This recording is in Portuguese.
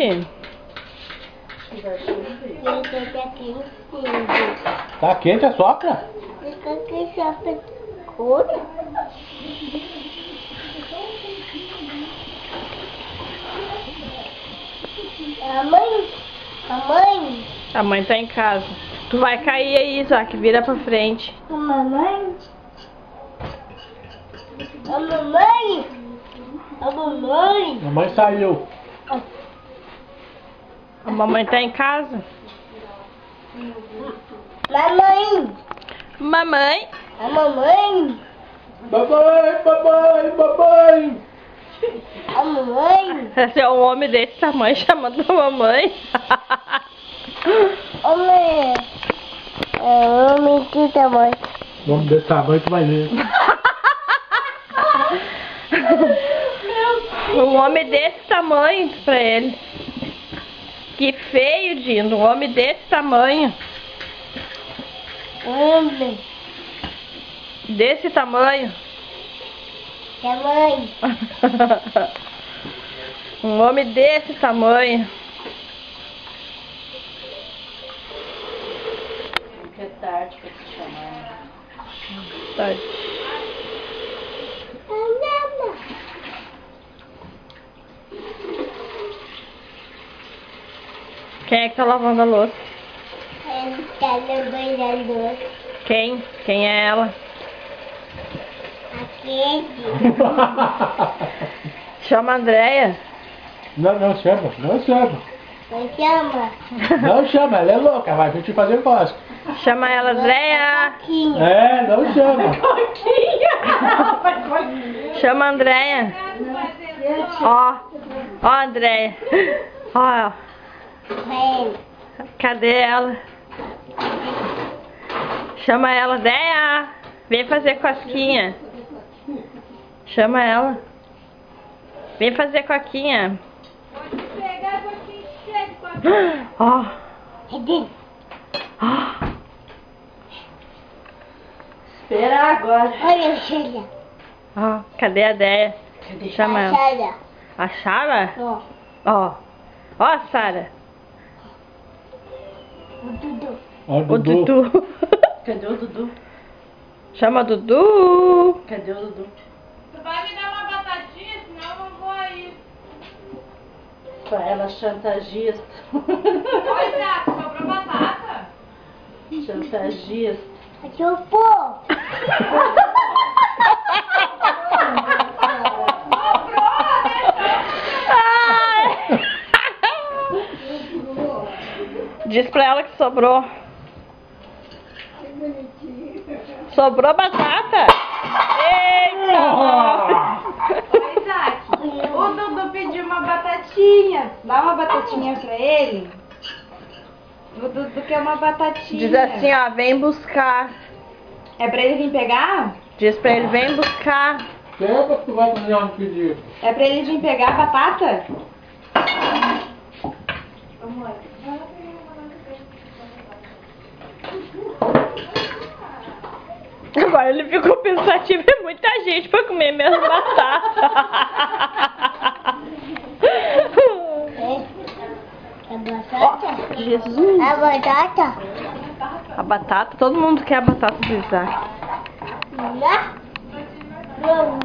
quente? Tá quente a sopa? A mãe tá em casa. Tu vai cair aí, Isaac. Vira pra frente. A mamãe? A mamãe? A mamãe? A mãe saiu. A mamãe tá em casa. Mamãe? Mamãe. A mamãe? Papai, papai, papai. A mamãe? Esse é um homem desse tamanho chamando a mamãe. Homem. É homem que tamanho. Vamos desse tamanho, tu vai ver. Um homem desse tamanho pra ele. Que feio, Dino. Um homem desse tamanho. Homem. Desse tamanho. Tamanho. Um homem desse tamanho. Que é tarde pra te chamar. Tarde. Quem é que tá lavando a louça? Ele tá no banheiro. Quem? Quem é ela? Aquele. Chama a Andréia. Não, não chama, não chama. Me chama. Não chama, ela é louca, vai te fazer cosca. Chama ela, Andréia. Coquinha. É, não chama. Chama a Andréia. Ó. Ó a Andréia. Ó. Vem. Cadê ela? Chama ela, Andréia. Vem fazer cosquinha. Chama ela. Vem fazer coquinha. Ó. Cadê? Ó. Espera agora. Olha, filha. Ó. Cadê a Déia? Chama ela. Sara. A Sara? Ó. Ó. Ó, Sara. O Dudu. Ó, O Dudu. Cadê o Dudu? Chama Dudu. Cadê o Dudu? Tu vai me dar uma batatinha, senão eu não vou aí. Pra ela chantagista. Oi, Zé, sobrou batata? Chantagista. Aqui o pô. Ai. Diz pra ela que sobrou. Sobrou batata? Eita! Oi, Isaac. O Dudu pediu uma batatinha. Dá uma batatinha pra ele. O Dudu quer uma batatinha. Diz assim, ó, vem buscar. É pra ele vir pegar? Diz pra ele, vem buscar. Tempo que tu vai fazer um pedido. É pra ele vir pegar a batata? Agora ele ficou pensativo, é muita gente pra comer minhas batatas. É batata? Jesus. É batata? A batata, todo mundo quer a batata do Isaac. Não. Não.